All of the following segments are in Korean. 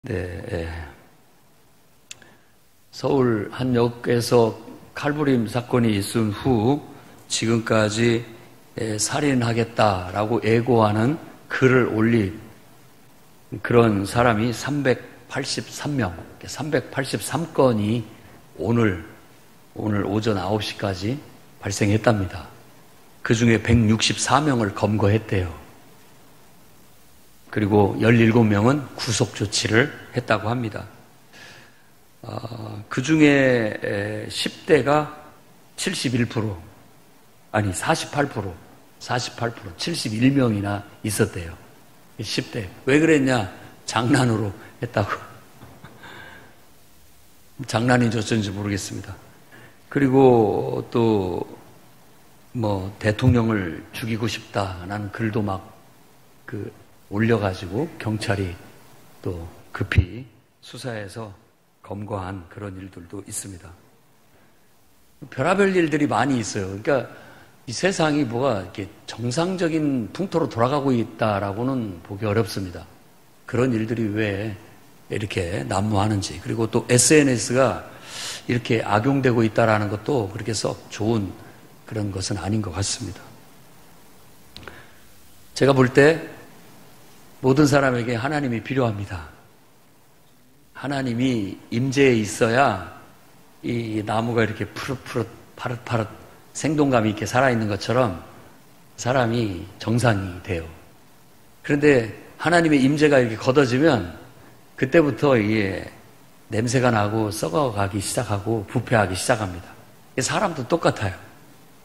네, 서울 한 역에서 칼부림 사건이 있은 후 지금까지 살인하겠다라고 애고하는 글을 올린 그런 사람이 383명, 383건이 오늘 오전 9시까지 발생했답니다. 그 중에 164명을 검거했대요. 그리고 17명은 구속 조치를 했다고 합니다. 그 중에 10대가 71%, 아니 48%, 71명이나 있었대요. 10대. 왜 그랬냐? 장난으로 했다고. 장난인지 어쩐지 모르겠습니다. 그리고 또 대통령을 죽이고 싶다라는 글도 막 올려가지고 경찰이 또 급히 수사해서 검거한 그런 일들도 있습니다. 별의별 일들이 많이 있어요. 그러니까 이 세상이 뭐가 이렇게 정상적인 풍토로 돌아가고 있다라고는 보기 어렵습니다. 그런 일들이 왜 이렇게 난무하는지, 그리고 또 SNS가 이렇게 악용되고 있다라는 것도 그렇게 썩 좋은 그런 것은 아닌 것 같습니다. 제가 볼 때 모든 사람에게 하나님이 필요합니다. 하나님이 임재해 있어야 이 나무가 이렇게 푸릇푸릇 파릇파릇 생동감이 있게 살아있는 것처럼 사람이 정상이 돼요. 그런데 하나님의 임재가 이렇게 걷어지면 그때부터 이게 냄새가 나고 썩어가기 시작하고 부패하기 시작합니다. 사람도 똑같아요.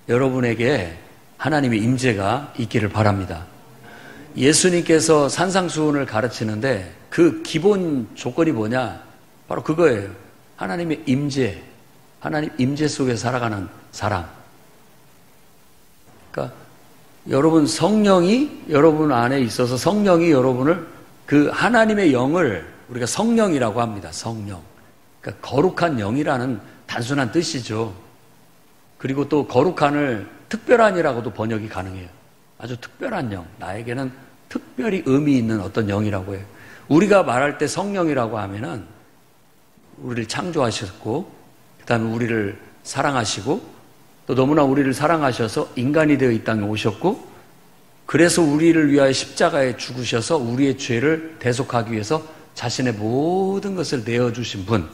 여러분에게 하나님의 임재가 있기를 바랍니다. 예수님께서 산상수훈을 가르치는데 그 기본 조건이 뭐냐? 바로 그거예요. 하나님의 임재, 하나님 임재 속에 살아가는 사람. 그러니까 여러분 성령이 여러분 안에 있어서 성령이 여러분을 그 하나님의 영을 우리가 성령이라고 합니다. 성령. 그러니까 거룩한 영이라는 단순한 뜻이죠. 그리고 또 거룩한을 특별한이라고도 번역이 가능해요. 아주 특별한 영, 나에게는 특별히 의미 있는 어떤 영이라고 해요. 우리가 말할 때 성령이라고 하면은 우리를 창조하셨고, 그 다음에 우리를 사랑하시고, 또 너무나 우리를 사랑하셔서 인간이 되어 이 땅에 오셨고, 그래서 우리를 위하여 십자가에 죽으셔서 우리의 죄를 대속하기 위해서 자신의 모든 것을 내어주신 분,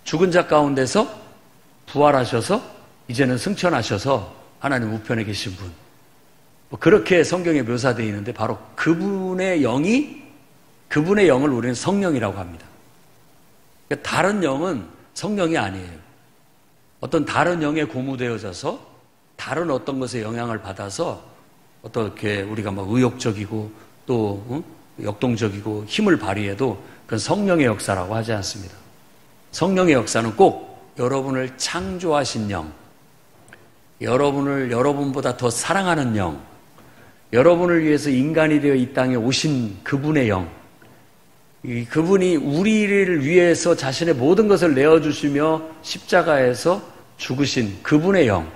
죽은 자 가운데서 부활하셔서 이제는 승천하셔서 하나님 우편에 계신 분, 그렇게 성경에 묘사되어 있는데 바로 그분의 영을 우리는 성령이라고 합니다. 다른 영은 성령이 아니에요. 어떤 다른 영에 고무되어져서 다른 어떤 것에 영향을 받아서 어떻게 우리가 막 의욕적이고 또 역동적이고 힘을 발휘해도 그건 성령의 역사라고 하지 않습니다. 성령의 역사는 꼭 여러분을 창조하신 영, 여러분을 여러분보다 더 사랑하는 영, 여러분을 위해서 인간이 되어 이 땅에 오신 그분의 영, 그분이 우리를 위해서 자신의 모든 것을 내어주시며 십자가에서 죽으신 그분의 영,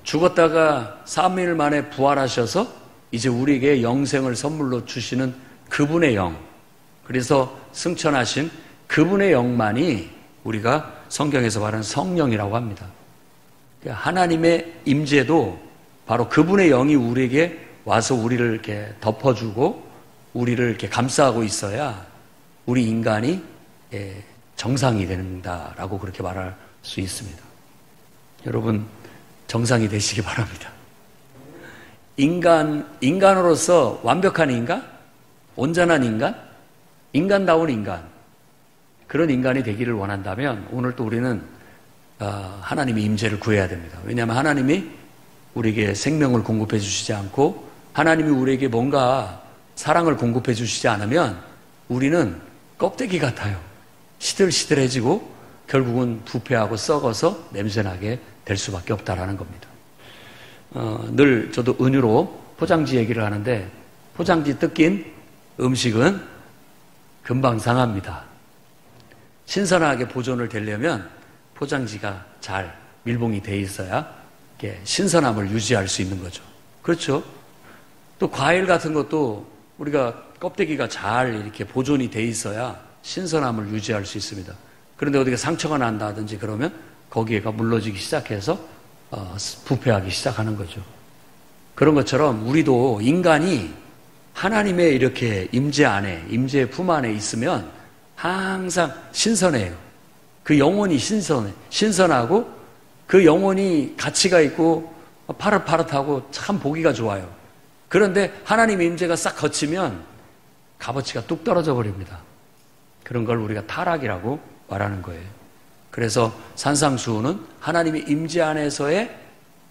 죽었다가 3일 만에 부활하셔서 이제 우리에게 영생을 선물로 주시는 그분의 영, 그래서 승천하신 그분의 영만이 우리가 성경에서 말하는 성령이라고 합니다. 하나님의 임재도 바로 그분의 영이 우리에게 와서 우리를 이렇게 덮어주고 우리를 이렇게 감싸고 있어야 우리 인간이 정상이 된다라고 그렇게 말할 수 있습니다. 여러분 정상이 되시기 바랍니다. 인간으로서 완벽한 인간, 온전한 인간, 인간다운 인간, 그런 인간이 되기를 원한다면 오늘 또 우리는 하나님의 임재를 구해야 됩니다. 왜냐하면 하나님이 우리에게 생명을 공급해 주시지 않고 하나님이 우리에게 뭔가 사랑을 공급해 주시지 않으면 우리는 껍데기 같아요. 시들시들해지고 결국은 부패하고 썩어서 냄새나게 될 수밖에 없다라는 겁니다. 늘 저도 은유로 포장지 얘기를 하는데 포장지 뜯긴 음식은 금방 상합니다. 신선하게 보존을 되려면 포장지가 잘 밀봉이 돼 있어야 이렇게 신선함을 유지할 수 있는 거죠. 그렇죠? 또 과일 같은 것도 우리가 껍데기가 잘 이렇게 보존이 돼 있어야 신선함을 유지할 수 있습니다. 그런데 어디가 상처가 난다든지 그러면 거기에가 물러지기 시작해서 부패하기 시작하는 거죠. 그런 것처럼 우리도 인간이 하나님의 이렇게 임재 안에, 임재의 품 안에 있으면 항상 신선해요. 그 영혼이 신선하고 그 영혼이 가치가 있고 파릇파릇하고 참 보기가 좋아요. 그런데 하나님의 임재가 싹 거치면 값어치가 뚝 떨어져 버립니다. 그런 걸 우리가 타락이라고 말하는 거예요. 그래서 산상수훈은 하나님의 임재 안에서의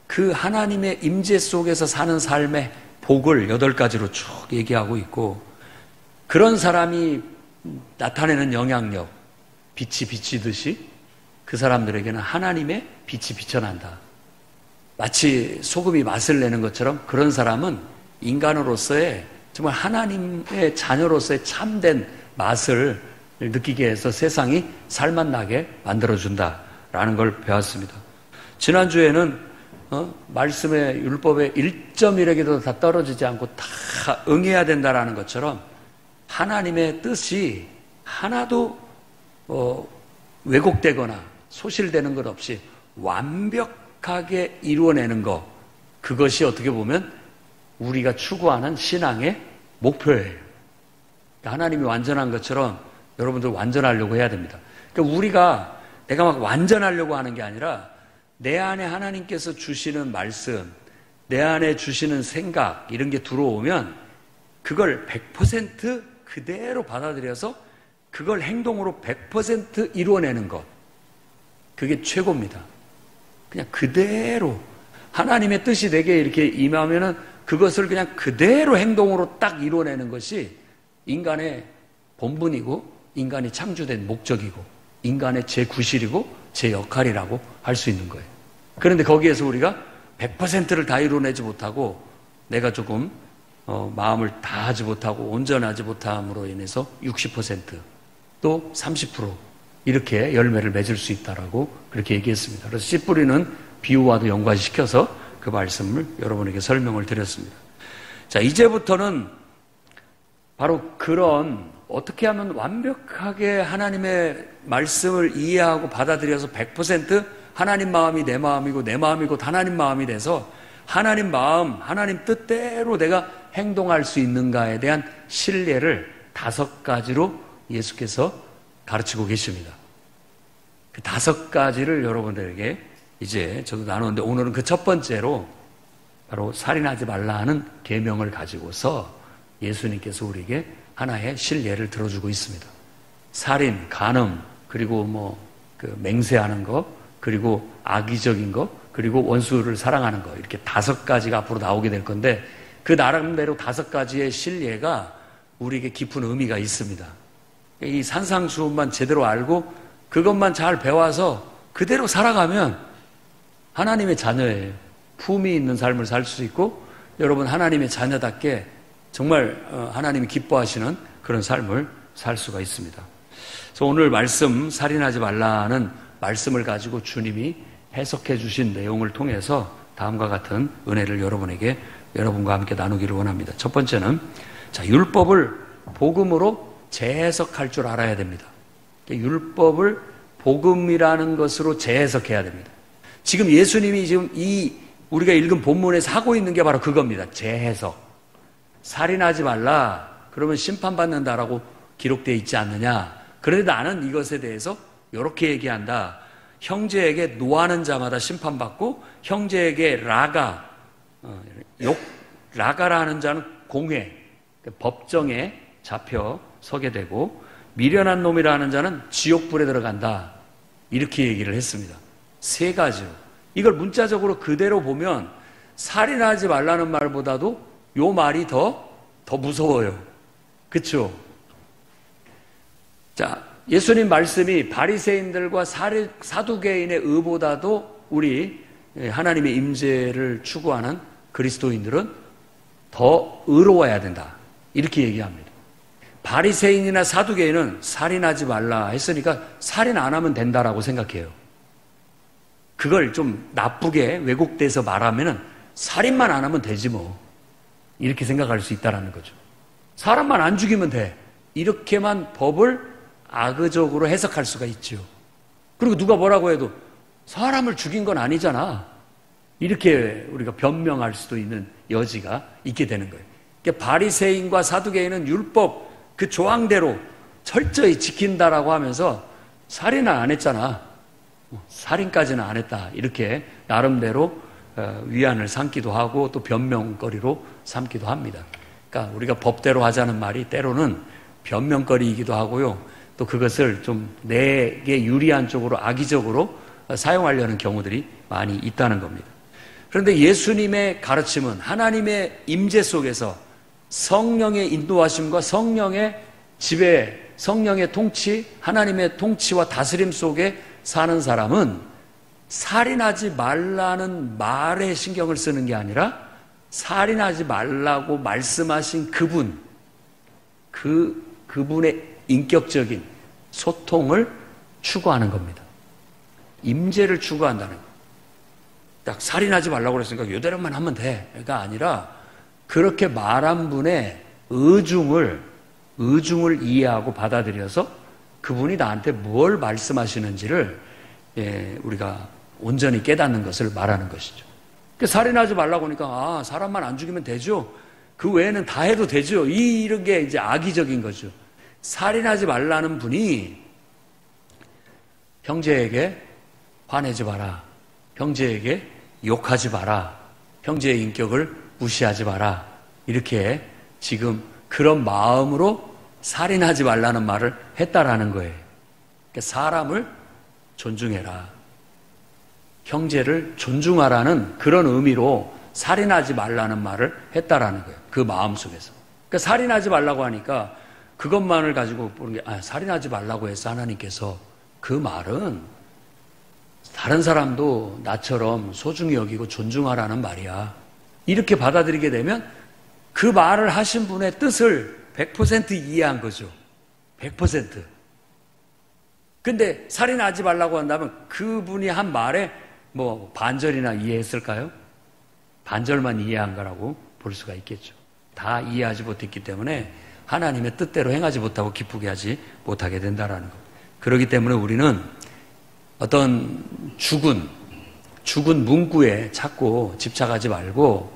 그 하나님의 임재 속에서 사는 삶의 복을 8가지로 쭉 얘기하고 있고, 그런 사람이 나타내는 영향력, 빛이 비치듯이 그 사람들에게는 하나님의 빛이 비춰난다. 마치 소금이 맛을 내는 것처럼 그런 사람은 인간으로서의 정말 하나님의 자녀로서의 참된 맛을 느끼게 해서 세상이 살맛나게 만들어준다라는 걸 배웠습니다. 지난주에는 말씀의 율법의 1.1에게도 다 떨어지지 않고 다 응해야 된다라는 것처럼 하나님의 뜻이 하나도 왜곡되거나 소실되는 것 없이 완벽하게 이루어내는 것, 그것이 어떻게 보면 우리가 추구하는 신앙의 목표예요. 하나님이 완전한 것처럼 여러분들 완전하려고 해야 됩니다. 그러니까 우리가 내가 막 완전하려고 하는 게 아니라 내 안에 하나님께서 주시는 말씀, 내 안에 주시는 생각, 이런 게 들어오면 그걸 100% 그대로 받아들여서 그걸 행동으로 100% 이루어내는 것, 그게 최고입니다. 그냥 그대로 하나님의 뜻이 내게 이렇게 임하면은 그것을 그냥 그대로 행동으로 딱 이루어내는 것이 인간의 본분이고 인간이 창조된 목적이고 인간의 제 구실이고 제 역할이라고 할 수 있는 거예요. 그런데 거기에서 우리가 100%를 다 이루어내지 못하고 내가 조금 마음을 다하지 못하고 온전하지 못함으로 인해서 60% 또 30% 이렇게 열매를 맺을 수 있다라고 그렇게 얘기했습니다. 그래서 씨 뿌리는 비유와도 연관시켜서 그 말씀을 여러분에게 설명을 드렸습니다. 자, 이제부터는 바로 그런 어떻게 하면 완벽하게 하나님의 말씀을 이해하고 받아들여서 100% 하나님 마음이 내 마음이고 내 마음이 곧 하나님 마음이 돼서 하나님 마음, 하나님 뜻대로 내가 행동할 수 있는가에 대한 신뢰를 5가지로 예수께서 가르치고 계십니다. 그 5가지를 여러분들에게 이제 저도 나누는데, 오늘은 그 첫 번째로 바로 살인하지 말라 하는 계명을 가지고서 예수님께서 우리에게 하나의 신뢰를 들어주고 있습니다. 살인, 간음, 그리고 그 맹세하는 거, 그리고 악의적인 거, 그리고 원수를 사랑하는 거, 이렇게 5가지가 앞으로 나오게 될 건데, 그 나름대로 5가지의 신뢰가 우리에게 깊은 의미가 있습니다. 이 산상수훈만 제대로 알고 그것만 잘 배워서 그대로 살아가면 하나님의 자녀예요. 품이 있는 삶을 살 수 있고 여러분 하나님의 자녀답게 정말 하나님이 기뻐하시는 그런 삶을 살 수가 있습니다. 그래서 오늘 말씀, 살인하지 말라는 말씀을 가지고 주님이 해석해 주신 내용을 통해서 다음과 같은 은혜를 여러분과 함께 나누기를 원합니다. 첫 번째는 율법을 복음으로 재해석할 줄 알아야 됩니다. 율법을 복음이라는 것으로 재해석해야 됩니다. 지금 예수님이 지금 우리가 읽은 본문에서 하고 있는 게 바로 그겁니다. 재해석. 살인하지 말라. 그러면 심판받는다라고 기록되어 있지 않느냐. 그런데 나는 이것에 대해서 이렇게 얘기한다. 형제에게 노하는 자마다 심판받고 형제에게 라가라는 자는 공회, 법정에 잡혀 서게 되고 미련한 놈이라는 자는 지옥불에 들어간다. 이렇게 얘기를 했습니다. 3가지로. 이걸 문자적으로 그대로 보면 살인하지 말라는 말보다도 요 말이 더 무서워요. 그렇죠? 자, 예수님 말씀이 바리새인들과 사두개인의 의보다도 우리 하나님의 임재를 추구하는 그리스도인들은 더 의로워야 된다. 이렇게 얘기합니다. 바리새인이나 사두개인은 살인하지 말라 했으니까 살인 안 하면 된다라고 생각해요. 그걸 좀 나쁘게 왜곡돼서 말하면은 살인만 안 하면 되지 뭐. 이렇게 생각할 수 있다라는 거죠. 사람만 안 죽이면 돼. 이렇게만 법을 악의적으로 해석할 수가 있죠. 그리고 누가 뭐라고 해도 사람을 죽인 건 아니잖아. 이렇게 우리가 변명할 수도 있는 여지가 있게 되는 거예요. 그러니까 바리새인과 사두개인은 율법 그 조항대로 철저히 지킨다라고 하면서 살인은 안 했잖아. 살인까지는 안 했다. 이렇게 나름대로 위안을 삼기도 하고 또 변명거리로 삼기도 합니다. 그러니까 우리가 법대로 하자는 말이 때로는 변명거리이기도 하고요. 또 그것을 좀 내게 유리한 쪽으로 악의적으로 사용하려는 경우들이 많이 있다는 겁니다. 그런데 예수님의 가르침은 하나님의 임재 속에서 성령의 인도하심과 성령의 지배, 성령의 통치, 하나님의 통치와 다스림 속에 사는 사람은 살인하지 말라는 말에 신경을 쓰는 게 아니라 살인하지 말라고 말씀하신 그분의 인격적인 소통을 추구하는 겁니다. 임재를 추구한다는 거예요. 딱 살인하지 말라고 그랬으니까 요대로만 하면 돼가 아니라 그렇게 말한 분의 의중을 이해하고 받아들여서 그분이 나한테 뭘 말씀하시는지를 우리가 온전히 깨닫는 것을 말하는 것이죠. 살인하지 말라고 하니까 사람만 안 죽이면 되죠. 그 외에는 다 해도 되죠. 이런 게 이제 악의적인 거죠. 살인하지 말라는 분이 형제에게 화내지 마라. 형제에게 욕하지 마라. 형제의 인격을 무시하지 마라. 이렇게 지금 그런 마음으로 살인하지 말라는 말을 했다라는 거예요. 그러니까 사람을 존중해라. 형제를 존중하라는 그런 의미로 살인하지 말라는 말을 했다라는 거예요. 그 마음 속에서. 그러니까 살인하지 말라고 하니까 그것만을 가지고 보는 게 살인하지 말라고 해서 하나님께서 그 말은 다른 사람도 나처럼 소중히 여기고 존중하라는 말이야. 이렇게 받아들이게 되면 그 말을 하신 분의 뜻을 100% 이해한 거죠. 100%. 근데 살인하지 말라고 한다면 그분이 한 말에 뭐 반절이나 이해했을까요? 반절만 이해한 거라고 볼 수가 있겠죠. 다 이해하지 못했기 때문에 하나님의 뜻대로 행하지 못하고 기쁘게 하지 못하게 된다라는 것. 그렇기 때문에 우리는 어떤 죽은 문구에 자꾸 집착하지 말고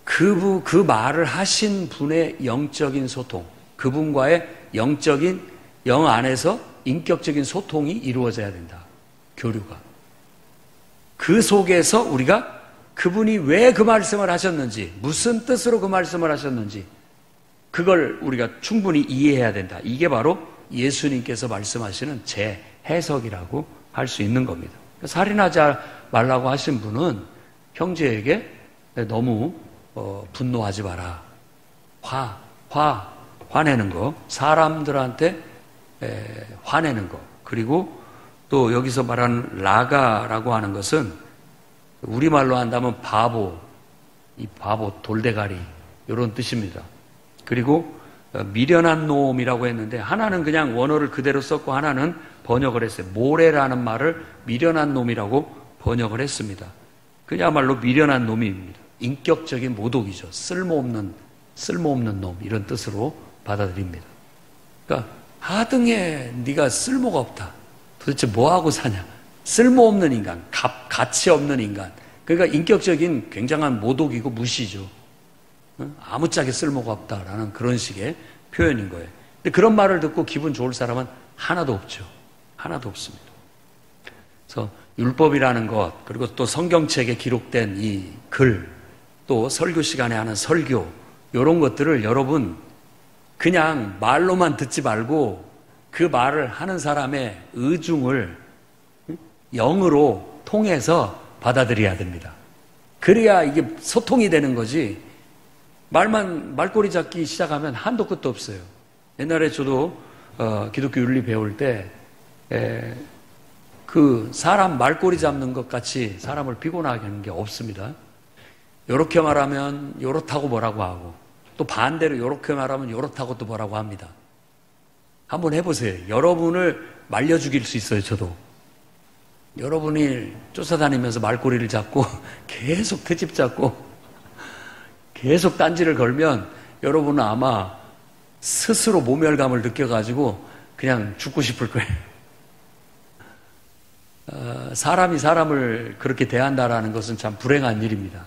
그 말을 하신 분의 영적인 소통, 그분과의 영적인 영 안에서 인격적인 소통이 이루어져야 된다. 교류가. 그 속에서 우리가 그분이 왜 그 말씀을 하셨는지, 무슨 뜻으로 그 말씀을 하셨는지 그걸 우리가 충분히 이해해야 된다. 이게 바로 예수님께서 말씀하시는 재해석이라고 할 수 있는 겁니다. 살인하지 말라고 하신 분은 형제에게 너무 분노하지 마라. 화내는 거, 사람들한테 화내는 거. 그리고 또 여기서 말하는 라가라고 하는 것은 우리말로 한다면 바보, 돌대가리 이런 뜻입니다. 그리고 미련한 놈이라고 했는데 하나는 그냥 원어를 그대로 썼고 하나는 번역을 했어요. 모래라는 말을 미련한 놈이라고 번역을 했습니다. 그야말로 미련한 놈입니다. 인격적인 모독이죠. 쓸모없는 놈 이런 뜻으로 받아들입니다. 그러니까 하등에 네가 쓸모가 없다. 도대체 뭐하고 사냐. 쓸모없는 인간, 가치 없는 인간. 그러니까 인격적인 굉장한 모독이고 무시죠. 아무짝에 쓸모가 없다라는 그런 식의 표현인 거예요. 근데 그런 말을 듣고 기분 좋을 사람은 하나도 없죠. 하나도 없습니다. 그래서 율법이라는 것, 그리고 또 성경책에 기록된 이 글, 또 설교 시간에 하는 설교, 이런 것들을 여러분 그냥 말로만 듣지 말고 그 말을 하는 사람의 의중을 영으로 통해서 받아들여야 됩니다. 그래야 이게 소통이 되는 거지. 말꼬리 잡기 시작하면 한도 끝도 없어요. 옛날에 저도 기독교 윤리 배울 때 그 사람 말꼬리 잡는 것 같이 사람을 피곤하게 하는 게 없습니다. 요렇게 말하면 요렇다고 뭐라고 하고 또 반대로 요렇게 말하면 요렇다고 또 뭐라고 합니다. 한번 해보세요. 여러분을 말려 죽일 수 있어요. 저도. 여러분이 쫓아다니면서 말꼬리를 잡고 계속 트집 잡고 계속 딴지를 걸면 여러분은 아마 스스로 모멸감을 느껴가지고 그냥 죽고 싶을 거예요. 사람이 사람을 그렇게 대한다라는 것은 참 불행한 일입니다.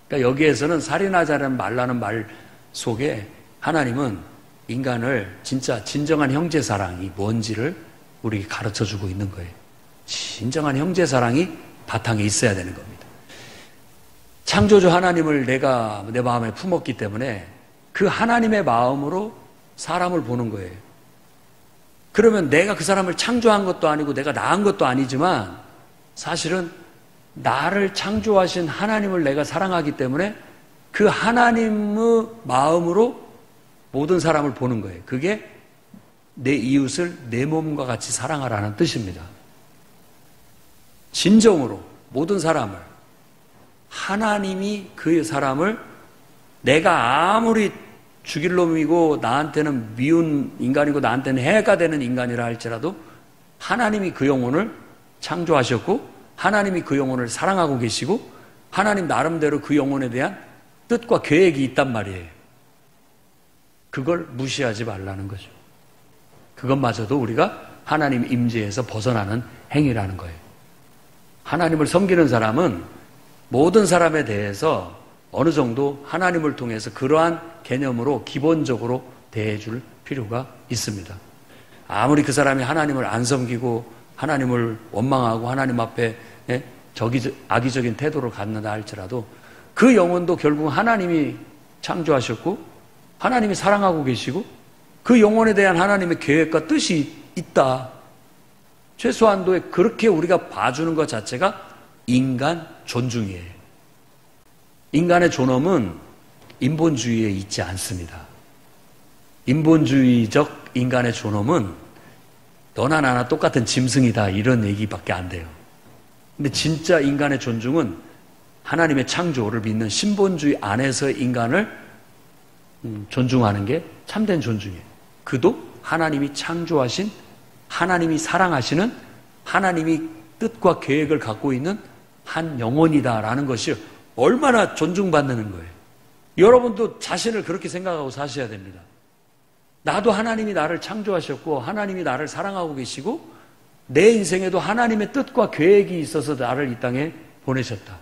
그러니까 여기에서는 살인하지 말라는 말 속에 하나님은 인간을 진짜 진정한 형제사랑이 뭔지를 우리에게 가르쳐주고 있는 거예요. 진정한 형제사랑이 바탕에 있어야 되는 겁니다. 창조주 하나님을 내가 내 마음에 품었기 때문에 그 하나님의 마음으로 사람을 보는 거예요. 그러면 내가 그 사람을 창조한 것도 아니고 내가 낳은 것도 아니지만 사실은 나를 창조하신 하나님을 내가 사랑하기 때문에 그 하나님의 마음으로 모든 사람을 보는 거예요. 그게 내 이웃을 내 몸과 같이 사랑하라는 뜻입니다. 진정으로 모든 사람을 하나님이 그 사람을 내가 아무리 죽일 놈이고 나한테는 미운 인간이고 나한테는 해가 되는 인간이라 할지라도 하나님이 그 영혼을 창조하셨고 하나님이 그 영혼을 사랑하고 계시고 하나님 나름대로 그 영혼에 대한 뜻과 계획이 있단 말이에요. 그걸 무시하지 말라는 거죠. 그것마저도 우리가 하나님 임재에서 벗어나는 행위라는 거예요. 하나님을 섬기는 사람은 모든 사람에 대해서 어느 정도 하나님을 통해서 그러한 개념으로 기본적으로 대해줄 필요가 있습니다. 아무리 그 사람이 하나님을 안 섬기고 하나님을 원망하고 하나님 앞에 악의적인 태도를 갖는다 할지라도 그 영혼도 결국 하나님이 창조하셨고 하나님이 사랑하고 계시고 그 영혼에 대한 하나님의 계획과 뜻이 있다. 최소한도에 그렇게 우리가 봐주는 것 자체가 인간 존중이에요. 인간의 존엄은 인본주의에 있지 않습니다. 인본주의적 인간의 존엄은 너나 나나 똑같은 짐승이다 이런 얘기밖에 안 돼요. 근데 진짜 인간의 존중은 하나님의 창조를 믿는 신본주의 안에서 인간을 존중하는 게 참된 존중이에요. 그도 하나님이 창조하신 하나님이 사랑하시는 하나님이 뜻과 계획을 갖고 있는 한 영혼이다라는 것이 얼마나 존중받는 거예요. 여러분도 자신을 그렇게 생각하고 사셔야 됩니다. 나도 하나님이 나를 창조하셨고 하나님이 나를 사랑하고 계시고 내 인생에도 하나님의 뜻과 계획이 있어서 나를 이 땅에 보내셨다.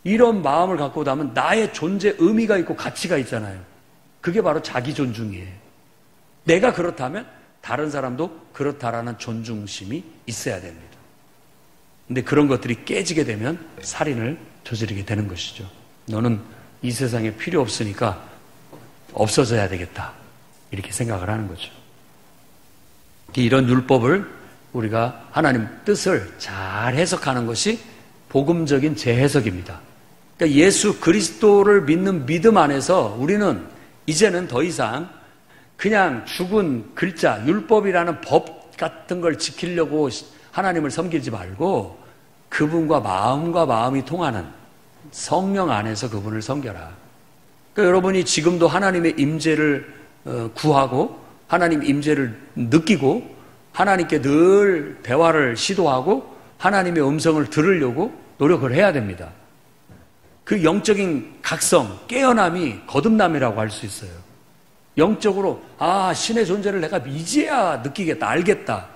이런 마음을 갖고 나면 나의 존재 의미가 있고 가치가 있잖아요. 그게 바로 자기 존중이에요. 내가 그렇다면 다른 사람도 그렇다라는 존중심이 있어야 됩니다. 근데 그런 것들이 깨지게 되면 살인을 저지르게 되는 것이죠. 너는 이 세상에 필요 없으니까 없어져야 되겠다. 이렇게 생각을 하는 거죠. 이런 율법을 우리가 하나님 뜻을 잘 해석하는 것이 복음적인 재해석입니다. 그러니까 예수 그리스도를 믿는 믿음 안에서 우리는 이제는 더 이상 그냥 죽은 글자, 율법이라는 법 같은 걸 지키려고 하나님을 섬기지 말고 그분과 마음과 마음이 통하는 성령 안에서 그분을 섬겨라. 그러니까 여러분이 지금도 하나님의 임재를 구하고 하나님 임재를 느끼고 하나님께 늘 대화를 시도하고 하나님의 음성을 들으려고 노력을 해야 됩니다. 그 영적인 각성, 깨어남이 거듭남이라고 할 수 있어요. 영적으로 신의 존재를 내가 이제야 느끼겠다, 알겠다.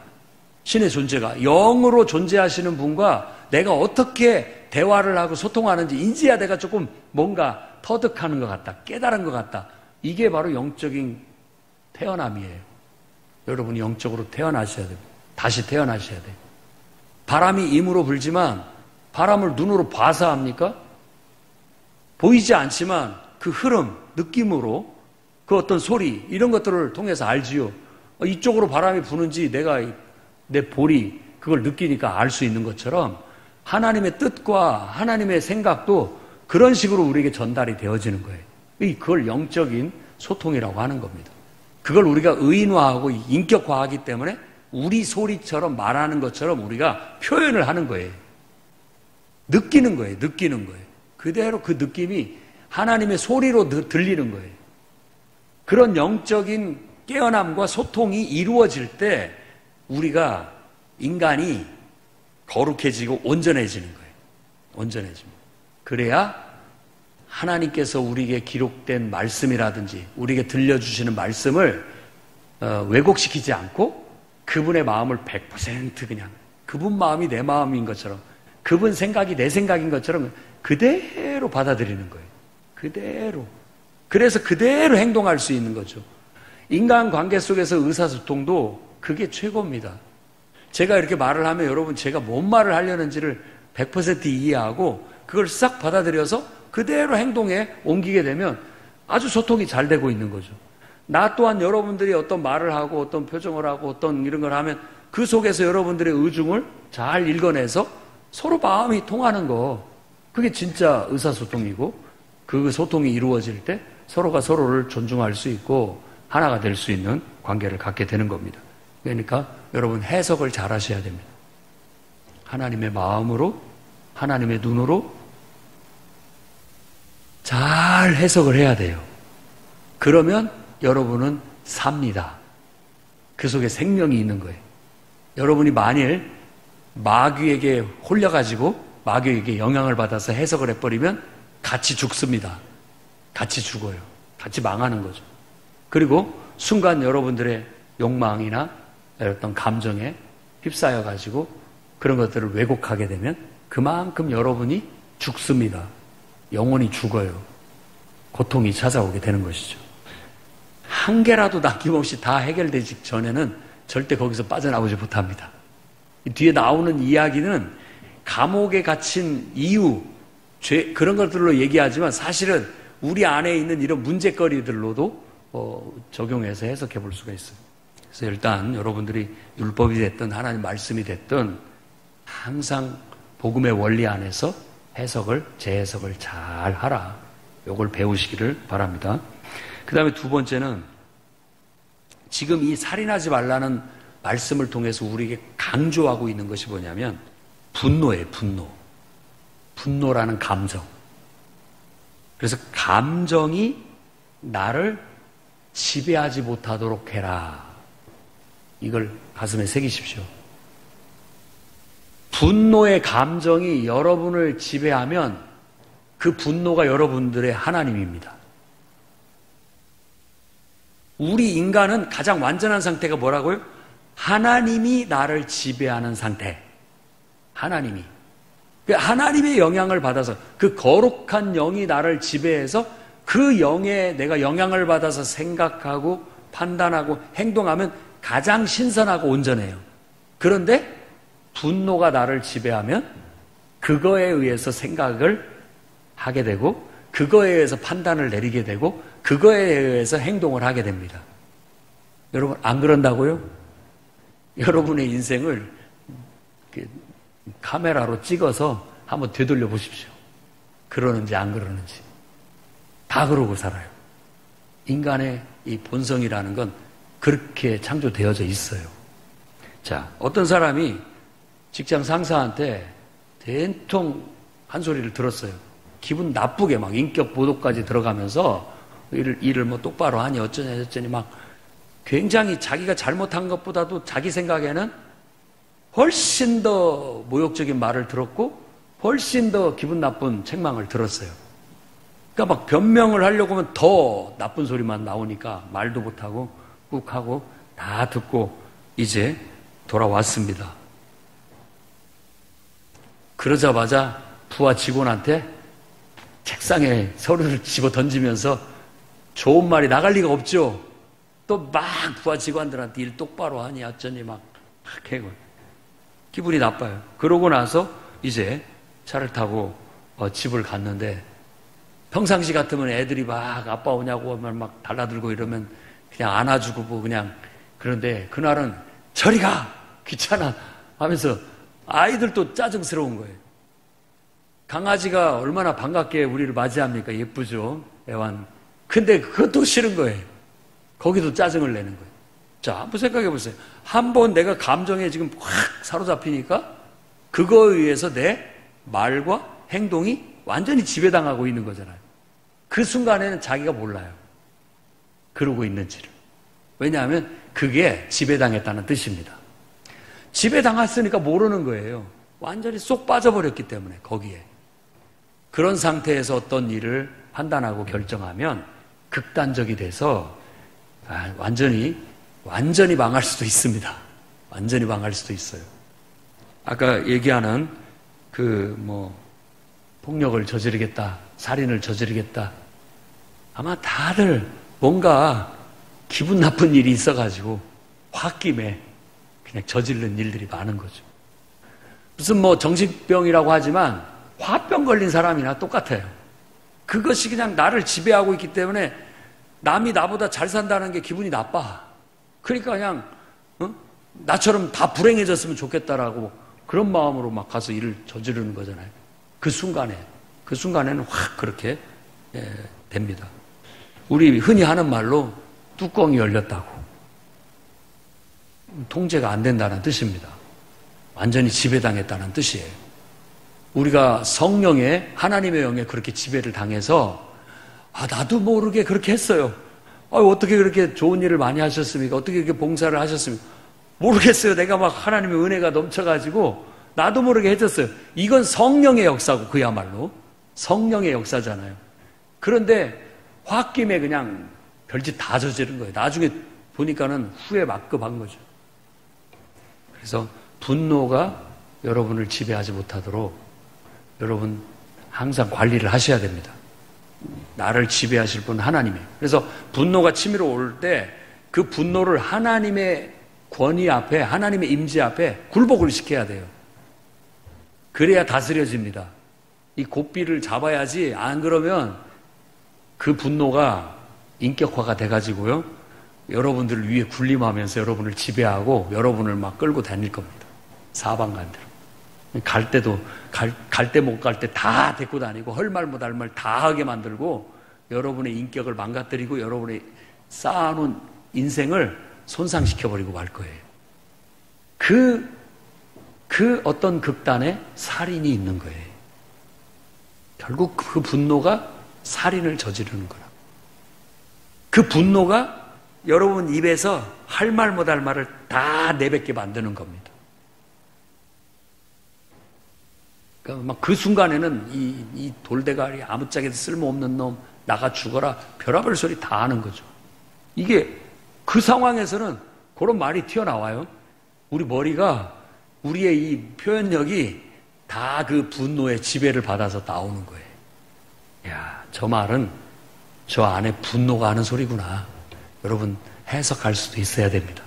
신의 존재가 영으로 존재하시는 분과 내가 어떻게 대화를 하고 소통하는지 이제야 내가 조금 뭔가 터득하는 것 같다, 깨달은 것 같다. 이게 바로 영적인 태어남이에요. 여러분이 영적으로 태어나셔야 돼요. 다시 태어나셔야 돼요. 바람이 임으로 불지만 바람을 눈으로 봐서 합니까? 보이지 않지만 그 흐름, 느낌으로 그 어떤 소리 이런 것들을 통해서 알지요. 이쪽으로 바람이 부는지 내가 내 볼이 그걸 느끼니까 알 수 있는 것처럼 하나님의 뜻과 하나님의 생각도 그런 식으로 우리에게 전달이 되어지는 거예요. 그걸 영적인 소통이라고 하는 겁니다. 그걸 우리가 의인화하고 인격화하기 때문에 우리 소리처럼 말하는 것처럼 우리가 표현을 하는 거예요. 느끼는 거예요. 느끼는 거예요. 그대로 그 느낌이 하나님의 소리로 들리는 거예요. 그런 영적인 깨어남과 소통이 이루어질 때 우리가 인간이 거룩해지고 온전해지는 거예요. 온전해집니다. 그래야 하나님께서 우리에게 기록된 말씀이라든지 우리에게 들려주시는 말씀을 왜곡시키지 않고 그분의 마음을 100% 그냥 그분 마음이 내 마음인 것처럼 그분 생각이 내 생각인 것처럼 그대로 받아들이는 거예요. 그대로. 그래서 그대로 행동할 수 있는 거죠. 인간관계 속에서 의사소통도 그게 최고입니다. 제가 이렇게 말을 하면 여러분 제가 뭔 말을 하려는지를 100% 이해하고 그걸 싹 받아들여서 그대로 행동에 옮기게 되면 아주 소통이 잘 되고 있는 거죠. 나 또한 여러분들이 어떤 말을 하고 어떤 표정을 하고 어떤 이런 걸 하면 그 속에서 여러분들의 의중을 잘 읽어내서 서로 마음이 통하는 거, 그게 진짜 의사소통이고 그 소통이 이루어질 때 서로가 서로를 존중할 수 있고 하나가 될 수 있는 관계를 갖게 되는 겁니다. 그러니까 여러분 해석을 잘 하셔야 됩니다. 하나님의 마음으로, 하나님의 눈으로 잘 해석을 해야 돼요. 그러면 여러분은 삽니다. 그 속에 생명이 있는 거예요. 여러분이 만일 마귀에게 홀려가지고 마귀에게 영향을 받아서 해석을 해버리면 같이 죽습니다. 같이 죽어요. 같이 망하는 거죠. 그리고 순간 여러분들의 욕망이나 어떤 감정에 휩싸여가지고 그런 것들을 왜곡하게 되면 그만큼 여러분이 죽습니다. 영혼이 죽어요. 고통이 찾아오게 되는 것이죠. 한 개라도 남김없이 다 해결되기 전에는 절대 거기서 빠져나오지 못합니다. 뒤에 나오는 이야기는 감옥에 gat힌 이유, 죄, 그런 것들로 얘기하지만 사실은 우리 안에 있는 이런 문제거리들로도 적용해서 해석해 볼 수가 있어요. 그래서 일단 여러분들이 율법이 됐든 하나님 말씀이 됐든 항상 복음의 원리 안에서 해석을, 재해석을 잘 하라. 요걸 배우시기를 바랍니다. 그 다음에 두 번째는 지금 이 살인하지 말라는 말씀을 통해서 우리에게 강조하고 있는 것이 뭐냐면 분노예요, 분노. 분노라는 감정. 그래서 감정이 나를 지배하지 못하도록 해라. 이걸 가슴에 새기십시오. 분노의 감정이 여러분을 지배하면 그 분노가 여러분들의 하나님입니다. 우리 인간은 가장 완전한 상태가 뭐라고요? 하나님이 나를 지배하는 상태. 하나님이. 하나님의 영향을 받아서 그 거룩한 영이 나를 지배해서 그 영에 내가 영향을 받아서 생각하고 판단하고 행동하면 가장 신선하고 온전해요. 그런데 분노가 나를 지배하면 그거에 의해서 생각을 하게 되고 그거에 의해서 판단을 내리게 되고 그거에 의해서 행동을 하게 됩니다. 여러분 안 그런다고요? 여러분의 인생을 카메라로 찍어서 한번 되돌려 보십시오. 그러는지 안 그러는지. 다 그러고 살아요. 인간의 이 본성이라는 건 그렇게 창조되어져 있어요. 자, 어떤 사람이 직장 상사한테 된통 한 소리를 들었어요. 기분 나쁘게 막 인격 보도까지 들어가면서 일을 뭐 똑바로 하니 어쩌니 막 굉장히 자기가 잘못한 것보다도 자기 생각에는 훨씬 더 모욕적인 말을 들었고 훨씬 더 기분 나쁜 책망을 들었어요. 그러니까 막 변명을 하려고 하면 더 나쁜 소리만 나오니까 말도 못하고 꾹하고 다 듣고 이제 돌아왔습니다. 그러자마자 부하 직원한테 책상에 서류를 집어 던지면서 좋은 말이 나갈 리가 없죠. 또 막 부하 직원들한테 일 똑바로 하니 어쩌니 막 해고 기분이 나빠요. 그러고 나서 이제 차를 타고 집을 갔는데 평상시 같으면 애들이 막 아빠 오냐고 하면 막 달라들고 이러면 그냥 안아주고 뭐 그냥 그런데 그날은 저리 가! 귀찮아! 하면서 아이들도 짜증스러운 거예요. 강아지가 얼마나 반갑게 우리를 맞이합니까? 예쁘죠? 애완. 근데 그것도 싫은 거예요. 거기도 짜증을 내는 거예요. 자, 한번 생각해 보세요. 한번 내가 감정에 지금 확 사로잡히니까 그거에 의해서 내 말과 행동이 완전히 지배당하고 있는 거잖아요. 그 순간에는 자기가 몰라요. 그러고 있는지를. 왜냐하면 그게 지배당했다는 뜻입니다. 지배당했으니까 모르는 거예요. 완전히 쏙 빠져버렸기 때문에 거기에. 그런 상태에서 어떤 일을 판단하고 결정하면 극단적이 돼서 완전히 망할 수도 있습니다. 완전히 망할 수도 있어요. 아까 얘기하는 폭력을 저지르겠다, 살인을 저지르겠다. 아마 다들 뭔가 기분 나쁜 일이 있어가지고 홧김에 그냥 저지른 일들이 많은 거죠. 무슨 정신병이라고 하지만 화병 걸린 사람이나 똑같아요. 그것이 그냥 나를 지배하고 있기 때문에 남이 나보다 잘 산다는 게 기분이 나빠. 그러니까 그냥 나처럼 다 불행해졌으면 좋겠다라고 그런 마음으로 막 가서 일을 저지르는 거잖아요. 그 순간에는 확 그렇게 됩니다. 우리 흔히 하는 말로 뚜껑이 열렸다고. 통제가 안 된다는 뜻입니다. 완전히 지배당했다는 뜻이에요. 우리가 성령에, 하나님의 영에 그렇게 지배를 당해서 나도 모르게 그렇게 했어요. 어떻게 그렇게 좋은 일을 많이 하셨습니까? 어떻게 그렇게 봉사를 하셨습니까? 모르겠어요. 내가 막 하나님의 은혜가 넘쳐가지고 나도 모르게 해줬어요. 이건 성령의 역사고, 그야말로 성령의 역사잖아요. 그런데 홧김에 그냥 별짓 다 저지른 거예요. 나중에 보니까는 후회 막급한 거죠. 그래서 분노가 여러분을 지배하지 못하도록 여러분 항상 관리를 하셔야 됩니다. 나를 지배하실 분 하나님이에요. 그래서 분노가 치밀어 올 때 그 분노를 하나님의 권위 앞에, 하나님의 임재 앞에 굴복을 시켜야 돼요. 그래야 다스려집니다. 이 고삐를 잡아야지, 안 그러면 그 분노가 인격화가 돼가지고요, 여러분들 위에 군림하면서 여러분을 지배하고 여러분을 막 끌고 다닐 겁니다. 사방간대로. 갈 때도 갈 때 못 갈 때 다 데리고 다니고 할 말 못 할 말 다 하게 만들고 여러분의 인격을 망가뜨리고 여러분의 쌓아놓은 인생을 손상시켜버리고 말 거예요. 그 어떤 극단에 살인이 있는 거예요. 결국 그 분노가 살인을 저지르는 거라. 그 분노가 여러분 입에서 할 말 못 할 말을 다 내뱉게 만드는 겁니다. 그러니까 막 그 순간에는 이 돌대가리 아무짝에도 쓸모없는 놈 나가 죽어라 별의별 소리 다 하는 거죠. 이게 그 상황에서는 그런 말이 튀어나와요. 우리 머리가, 우리의 이 표현력이 다 그 분노의 지배를 받아서 나오는 거예요. 야, 저 말은 저 안에 분노가 하는 소리구나. 여러분 해석할 수도 있어야 됩니다.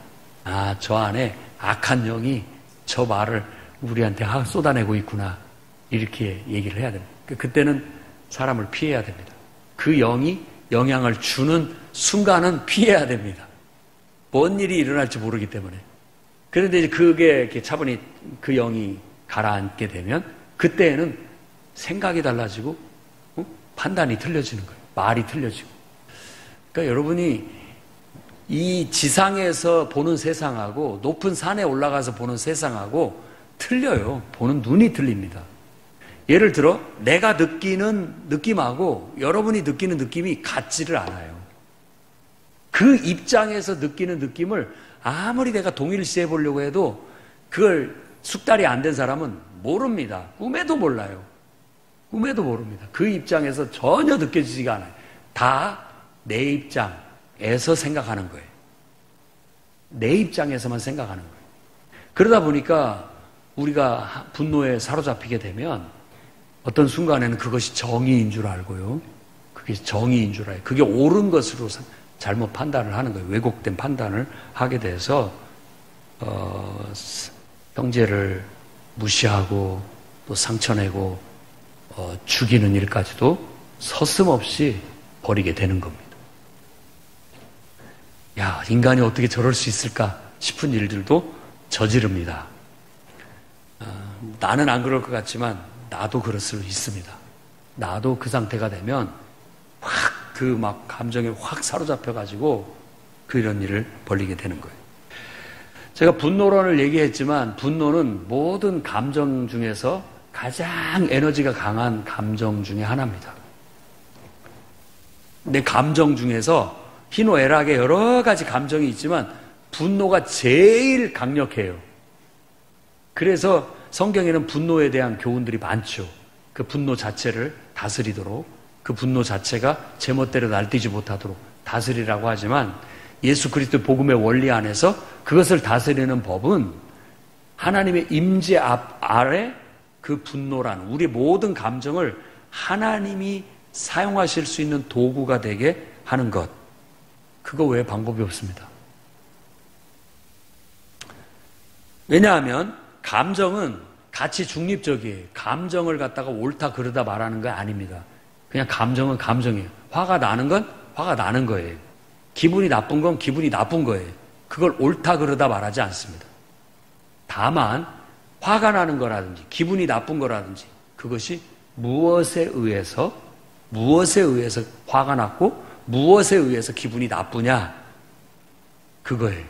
저 안에 악한 영이 저 말을 우리한테 쏟아내고 있구나. 이렇게 얘기를 해야 됩니다. 그때는 사람을 피해야 됩니다. 그 영이 영향을 주는 순간은 피해야 됩니다. 뭔 일이 일어날지 모르기 때문에. 그런데 이제 그게 이렇게 차분히 그 영이 가라앉게 되면 그때에는 생각이 달라지고 판단이 틀려지는 거예요. 말이 틀려지고. 그러니까 여러분이 이 지상에서 보는 세상하고 높은 산에 올라가서 보는 세상하고 틀려요. 보는 눈이 틀립니다. 예를 들어 내가 느끼는 느낌하고 여러분이 느끼는 느낌이 같지를 않아요. 그 입장에서 느끼는 느낌을 아무리 내가 동일시해 보려고 해도 그걸 숙달이 안 된 사람은 모릅니다. 꿈에도 몰라요. 꿈에도 모릅니다. 그 입장에서 전혀 느껴지지가 않아요. 다 내 입장에서 생각하는 거예요. 내 입장에서만 생각하는 거예요. 그러다 보니까 우리가 분노에 사로잡히게 되면 어떤 순간에는 그것이 정의인 줄 알고요. 그게 정의인 줄 알고 그게 옳은 것으로 잘못 판단을 하는 거예요. 왜곡된 판단을 하게 돼서 형제를 무시하고 또 상처내고 죽이는 일까지도 서슴없이 벌이게 되는 겁니다. 야, 인간이 어떻게 저럴 수 있을까 싶은 일들도 저지릅니다. 나는 안 그럴 것 같지만 나도 그럴 수 있습니다. 나도 그 상태가 되면 확 그 막 감정에 확 사로잡혀가지고 그런 일을 벌이게 되는 거예요. 제가 분노론을 얘기했지만 분노는 모든 감정 중에서 가장 에너지가 강한 감정 중에 하나입니다. 내 감정 중에서 희노애락의 여러 가지 감정이 있지만 분노가 제일 강력해요. 그래서 성경에는 분노에 대한 교훈들이 많죠. 그 분노 자체를 다스리도록 그 분노 자체가 제멋대로 날뛰지 못하도록 다스리라고 하지만 예수 그리스도 복음의 원리 안에서 그것을 다스리는 법은 하나님의 임재 아래 그 분노라는 우리 모든 감정을 하나님이 사용하실 수 있는 도구가 되게 하는 것. 그거 외에 방법이 없습니다. 왜냐하면 감정은 가치 중립적이에요. 감정을 갖다가 옳다 그르다 말하는 거 아닙니다. 그냥 감정은 감정이에요. 화가 나는 건 화가 나는 거예요. 기분이 나쁜 건 기분이 나쁜 거예요. 그걸 옳다 그르다 말하지 않습니다. 다만 화가 나는 거라든지 기분이 나쁜 거라든지 그것이 무엇에 의해서 화가 났고 무엇에 의해서 기분이 나쁘냐 그거예요.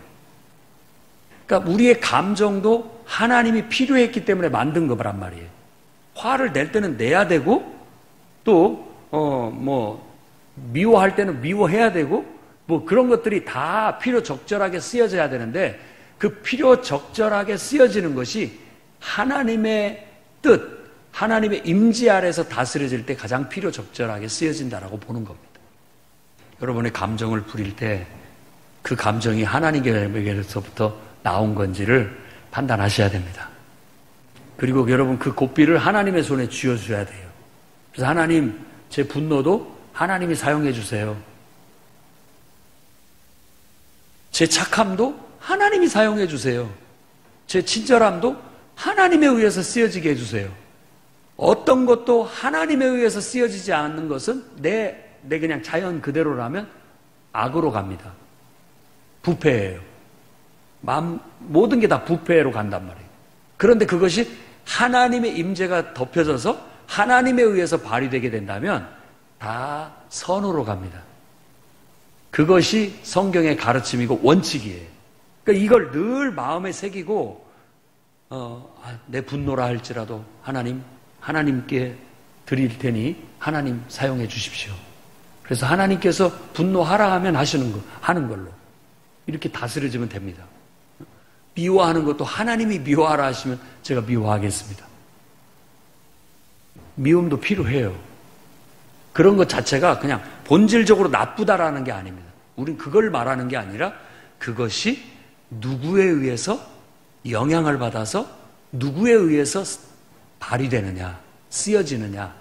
그러니까 우리의 감정도 하나님이 필요했기 때문에 만든 거란 말이에요. 화를 낼 때는 내야 되고 또 미워할 때는 미워해야 되고 뭐 그런 것들이 다 필요 적절하게 쓰여져야 되는데 그 필요 적절하게 쓰여지는 것이 하나님의 뜻, 하나님의 임재 아래에서 다스려질 때 가장 필요 적절하게 쓰여진다라고 보는 겁니다. 여러분의 감정을 부릴 때 그 감정이 하나님께로부터 나온 건지를 판단하셔야 됩니다. 그리고 여러분 그 고삐를 하나님의 손에 쥐어줘야 돼요. 그래서 하나님 제 분노도 하나님이 사용해 주세요. 제 착함도 하나님이 사용해 주세요. 제 친절함도 하나님에 의해서 쓰여지게 해주세요. 어떤 것도 하나님에 의해서 쓰여지지 않는 것은 내 그냥 자연 그대로라면 악으로 갑니다. 부패예요. 모든 게 다 부패로 간단 말이에요. 그런데 그것이 하나님의 임재가 덮여져서 하나님에 의해서 발휘되게 된다면 다 선으로 갑니다. 그것이 성경의 가르침이고 원칙이에요. 그러니까 이걸 늘 마음에 새기고 내 분노라 할지라도 하나님께 드릴 테니 하나님 사용해 주십시오. 그래서 하나님께서 분노하라 하면 하는 걸로 이렇게 다스려지면 됩니다. 미워하는 것도 하나님이 미워하라 하시면 제가 미워하겠습니다. 미움도 필요해요. 그런 것 자체가 그냥 본질적으로 나쁘다라는 게 아닙니다. 우린 그걸 말하는 게 아니라 그것이 누구에 의해서 영향을 받아서 누구에 의해서 발휘되느냐, 쓰여지느냐,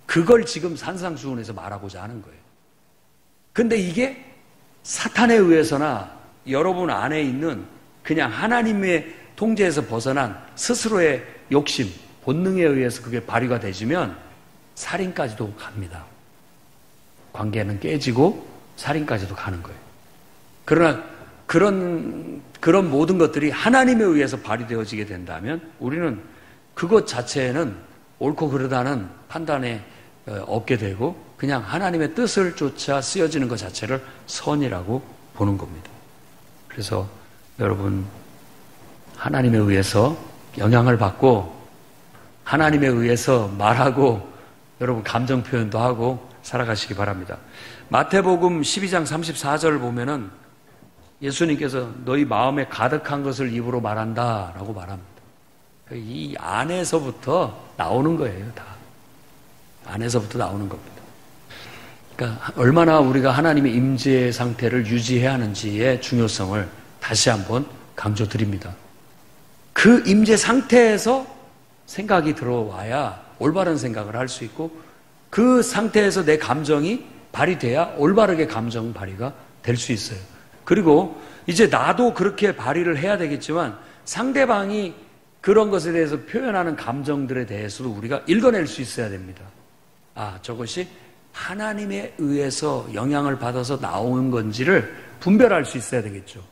그걸 지금 산상수훈에서 말하고자 하는 거예요. 근데 이게 사탄에 의해서나 여러분 안에 있는 그냥 하나님의 통제에서 벗어난 스스로의 욕심, 본능에 의해서 그게 발휘가 되지면 살인까지도 갑니다. 관계는 깨지고 살인까지도 가는 거예요. 그러나 그런 모든 것들이 하나님에 의해서 발휘되어지게 된다면 우리는 그것 자체에는 옳고 그르다는 판단에 없게 되고 그냥 하나님의 뜻을 쫓아 쓰여지는 것 자체를 선이라고 보는 겁니다. 그래서 여러분 하나님에 의해서 영향을 받고 하나님에 의해서 말하고 여러분 감정 표현도 하고 살아가시기 바랍니다. 마태복음 12장 34절 보면은 예수님께서 너희 마음에 가득한 것을 입으로 말한다 라고 말합니다. 이 안에서부터 나오는 거예요. 다 안에서부터 나오는 겁니다. 그러니까 얼마나 우리가 하나님의 임재 상태를 유지해야 하는지의 중요성을 다시 한번 강조드립니다. 그 임재 상태에서 생각이 들어와야 올바른 생각을 할 수 있고 그 상태에서 내 감정이 발휘돼야 올바르게 감정 발휘가 될 수 있어요. 그리고 이제 나도 그렇게 발휘를 해야 되겠지만 상대방이 그런 것에 대해서 표현하는 감정들에 대해서도 우리가 읽어낼 수 있어야 됩니다. 저것이 하나님에 의해서 영향을 받아서 나오는 건지를 분별할 수 있어야 되겠죠.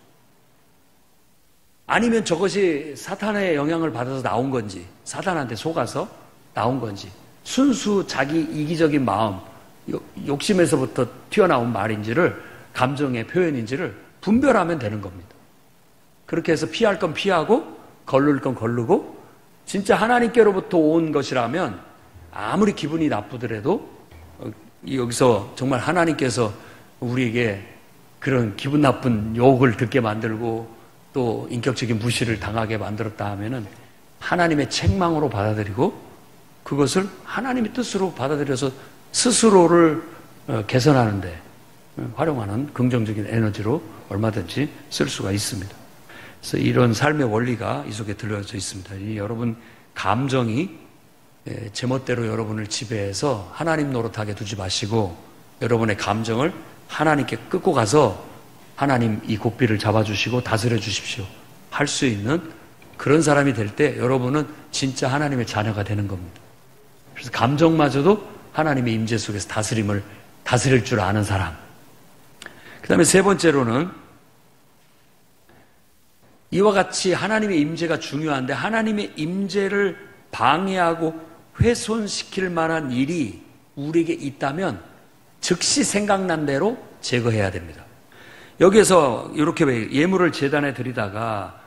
아니면 저것이 사탄의 영향을 받아서 나온 건지, 사탄한테 속아서 나온 건지, 순수 자기 이기적인 마음, 욕심에서부터 튀어나온 말인지를, 감정의 표현인지를 분별하면 되는 겁니다. 그렇게 해서 피할 건 피하고, 거를 건 거르고, 진짜 하나님께로부터 온 것이라면, 아무리 기분이 나쁘더라도, 여기서 정말 하나님께서 우리에게 그런 기분 나쁜 욕을 듣게 만들고, 또 인격적인 무시를 당하게 만들었다 하면은 하나님의 책망으로 받아들이고 그것을 하나님의 뜻으로 받아들여서 스스로를 개선하는데 활용하는 긍정적인 에너지로 얼마든지 쓸 수가 있습니다. 그래서 이런 삶의 원리가 이 속에 들어져 있습니다. 이 여러분 감정이 제멋대로 여러분을 지배해서 하나님 노릇하게 두지 마시고 여러분의 감정을 하나님께 끌고 가서 하나님 이 고삐를 잡아주시고 다스려 주십시오 할 수 있는 그런 사람이 될 때 여러분은 진짜 하나님의 자녀가 되는 겁니다. 그래서 감정마저도 하나님의 임재 속에서 다스릴 줄 아는 사람. 그 다음에 세 번째로는 이와 같이 하나님의 임재가 중요한데 하나님의 임재를 방해하고 훼손시킬 만한 일이 우리에게 있다면 즉시 생각난 대로 제거해야 됩니다. 여기에서 이렇게 예물을 제단에 드리려다가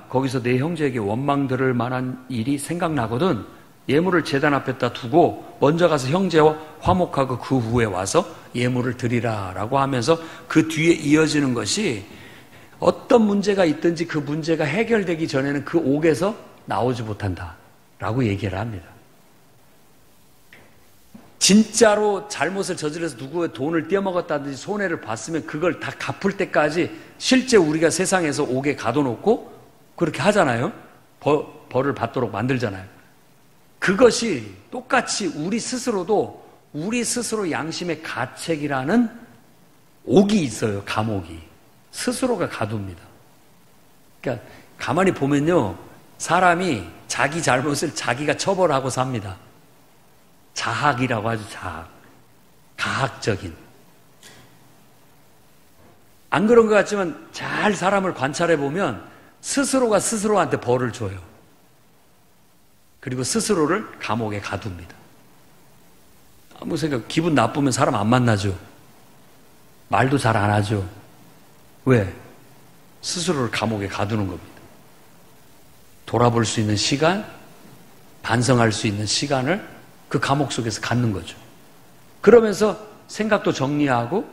거기서 내 형제에게 원망 들을 만한 일이 생각나거든 예물을 제단 앞에다 두고 먼저 가서 형제와 화목하고 그 후에 와서 예물을 드리라라고 하면서 그 뒤에 이어지는 것이 어떤 문제가 있든지 그 문제가 해결되기 전에는 그 옥에서 나오지 못한다라고 얘기를 합니다. 진짜로 잘못을 저질러서 누구의 돈을 떼어먹었다든지 손해를 봤으면 그걸 다 갚을 때까지 실제 우리가 세상에서 옥에 가둬놓고 그렇게 하잖아요. 벌을 받도록 만들잖아요. 그것이 똑같이 우리 스스로도 우리 스스로 양심의 가책이라는 옥이 있어요. 감옥이. 스스로가 가둡니다. 그러니까 가만히 보면요. 사람이 자기 잘못을 자기가 처벌하고 삽니다. 자학이라고 하죠. 자학. 가학적인. 안 그런 것 같지만 잘 사람을 관찰해 보면 스스로가 스스로한테 벌을 줘요. 그리고 스스로를 감옥에 가둡니다. 아무 생각, 기분 나쁘면 사람 안 만나죠. 말도 잘 안 하죠. 왜? 스스로를 감옥에 가두는 겁니다. 돌아볼 수 있는 시간, 반성할 수 있는 시간을 그 감옥 속에서 갖는 거죠. 그러면서 생각도 정리하고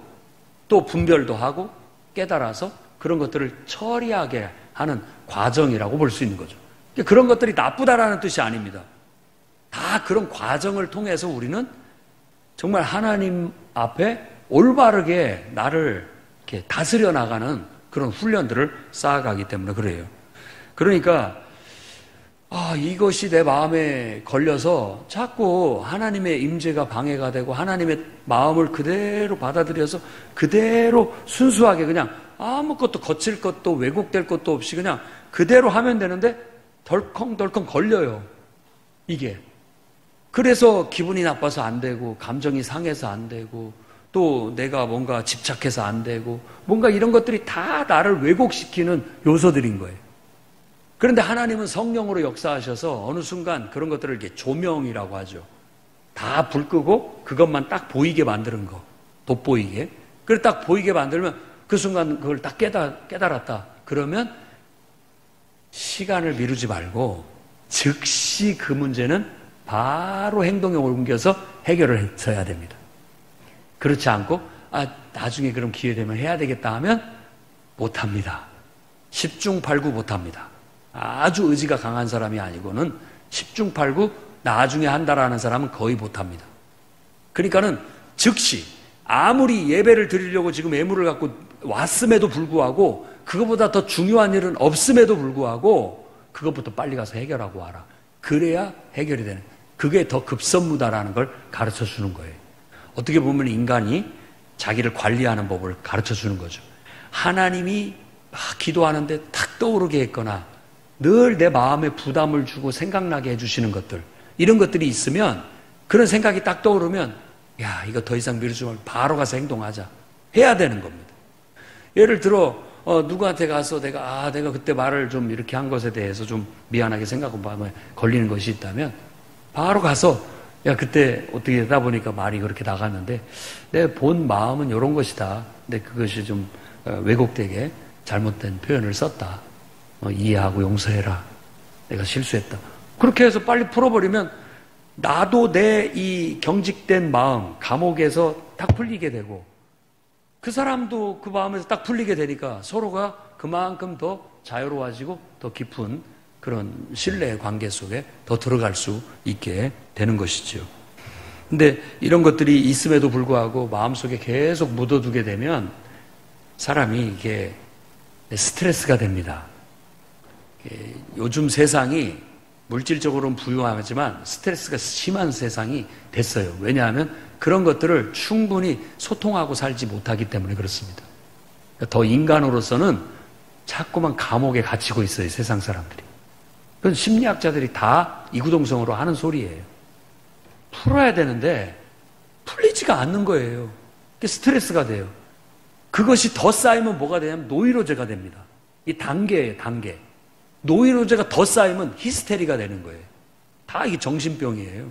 또 분별도 하고 깨달아서 그런 것들을 처리하게 하는 과정이라고 볼 수 있는 거죠. 그런 것들이 나쁘다라는 뜻이 아닙니다. 다 그런 과정을 통해서 우리는 정말 하나님 앞에 올바르게 나를 이렇게 다스려 나가는 그런 훈련들을 쌓아가기 때문에 그래요. 그러니까 이것이 내 마음에 걸려서 자꾸 하나님의 임재가 방해가 되고 하나님의 마음을 그대로 받아들여서 그대로 순수하게 그냥 아무것도 거칠 것도 왜곡될 것도 없이 그냥 그대로 하면 되는데 덜컹덜컹 걸려요. 이게. 그래서 기분이 나빠서 안 되고 감정이 상해서 안 되고 또 내가 뭔가 집착해서 안 되고 뭔가 이런 것들이 다 나를 왜곡시키는 요소들인 거예요. 그런데 하나님은 성령으로 역사하셔서 어느 순간 그런 것들을 이렇게 조명이라고 하죠. 다 불 끄고 그것만 딱 보이게 만드는 거. 돋보이게. 그걸 딱 보이게 만들면 그 순간 그걸 딱 깨달았다. 그러면 시간을 미루지 말고 즉시 그 문제는 바로 행동에 옮겨서 해결을 해야 됩니다. 그렇지 않고 나중에 그럼 기회 되면 해야 되겠다 하면 못합니다. 10중 8구 못합니다. 아주 의지가 강한 사람이 아니고는 10중 8구 나중에 한다라는 사람은 거의 못합니다. 그러니까는 즉시 아무리 예배를 드리려고 지금 예물을 갖고 왔음에도 불구하고 그것보다 더 중요한 일은 없음에도 불구하고 그것부터 빨리 가서 해결하고 와라. 그래야 해결이 되는. 그게 더 급선무다라는 걸 가르쳐 주는 거예요. 어떻게 보면 인간이 자기를 관리하는 법을 가르쳐 주는 거죠. 하나님이 기도하는데 탁 떠오르게 했거나 늘 내 마음에 부담을 주고 생각나게 해주시는 것들 이런 것들이 있으면 그런 생각이 딱 떠오르면 이거 더 이상 미루지 말고 바로 가서 행동하자 해야 되는 겁니다. 예를 들어 누구한테 가서 내가 그때 말을 좀 이렇게 한 것에 대해서 좀 미안하게 생각하고 마음에 걸리는 것이 있다면 바로 가서 그때 어떻게 하다 보니까 말이 그렇게 나갔는데 내 본 마음은 이런 것이다. 근데 그것이 좀 왜곡되게 잘못된 표현을 썼다. 이해하고 용서해라. 내가 실수했다. 그렇게 해서 빨리 풀어버리면 나도 내 이 경직된 마음, 감옥에서 딱 풀리게 되고 그 사람도 그 마음에서 딱 풀리게 되니까 서로가 그만큼 더 자유로워지고 더 깊은 그런 신뢰의 관계 속에 더 들어갈 수 있게 되는 것이죠. 근데 이런 것들이 있음에도 불구하고 마음속에 계속 묻어두게 되면 사람이 이게 스트레스가 됩니다. 요즘 세상이 물질적으로는 부유하지만 스트레스가 심한 세상이 됐어요. 왜냐하면 그런 것들을 충분히 소통하고 살지 못하기 때문에 그렇습니다. 더 인간으로서는 자꾸만 감옥에 갇히고 있어요, 세상 사람들이. 그건 심리학자들이 다 이구동성으로 하는 소리예요. 풀어야 되는데 풀리지가 않는 거예요. 그게 스트레스가 돼요. 그것이 더 쌓이면 뭐가 되냐면 노이로제가 됩니다. 이 단계예요, 단계. 노이로제가 더 쌓이면 히스테리가 되는 거예요. 다 이게 정신병이에요.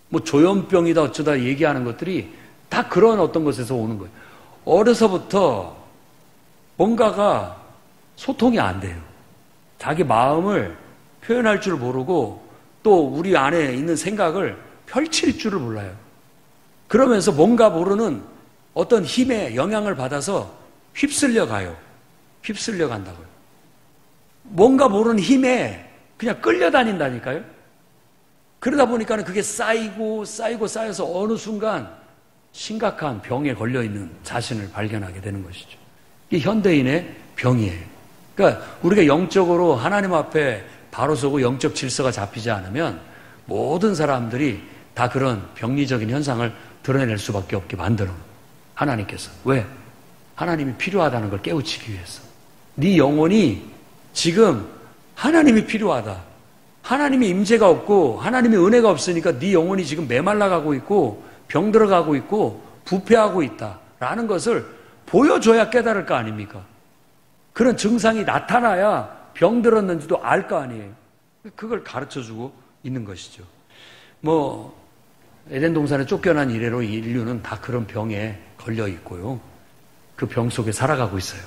뭐 조현병이다 어쩌다 얘기하는 것들이 다 그런 어떤 것에서 오는 거예요. 어려서부터 뭔가가 소통이 안 돼요. 자기 마음을 표현할 줄 모르고 또 우리 안에 있는 생각을 펼칠 줄을 몰라요. 그러면서 뭔가 모르는 어떤 힘에 영향을 받아서 휩쓸려 가요. 휩쓸려 간다고요. 뭔가 모르는 힘에 그냥 끌려다닌다니까요. 그러다 보니까 그게 쌓여서 어느 순간 심각한 병에 걸려있는 자신을 발견하게 되는 것이죠. 이게 현대인의 병이에요. 그러니까 우리가 영적으로 하나님 앞에 바로 서고 영적 질서가 잡히지 않으면 모든 사람들이 다 그런 병리적인 현상을 드러낼 수밖에 없게 만드는 하나님께서. 왜? 하나님이 필요하다는 걸 깨우치기 위해서. 네 영혼이 지금 하나님이 필요하다. 하나님의 임재가 없고 하나님의 은혜가 없으니까 네 영혼이 지금 메말라가고 있고 병들어가고 있고 부패하고 있다라는 것을 보여줘야 깨달을 거 아닙니까? 그런 증상이 나타나야 병들었는지도 알 거 아니에요. 그걸 가르쳐주고 있는 것이죠. 뭐 에덴 동산에 쫓겨난 이래로 인류는 다 그런 병에 걸려 있고요. 그 병 속에 살아가고 있어요.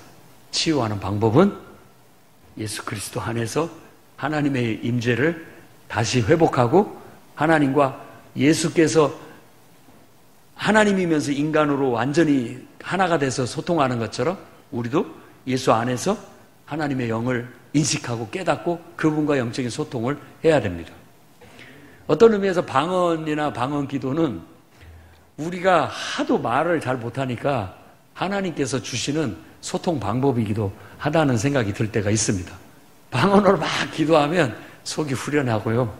치유하는 방법은 예수 그리스도 안에서 하나님의 임재를 다시 회복하고 하나님과 예수께서 하나님이면서 인간으로 완전히 하나가 돼서 소통하는 것처럼 우리도 예수 안에서 하나님의 영을 인식하고 깨닫고 그분과 영적인 소통을 해야 됩니다. 어떤 의미에서 방언이나 방언 기도는 우리가 하도 말을 잘 못하니까 하나님께서 주시는 소통 방법이기도 하다는 생각이 들 때가 있습니다. 방언으로 막 기도하면 속이 후련하고요.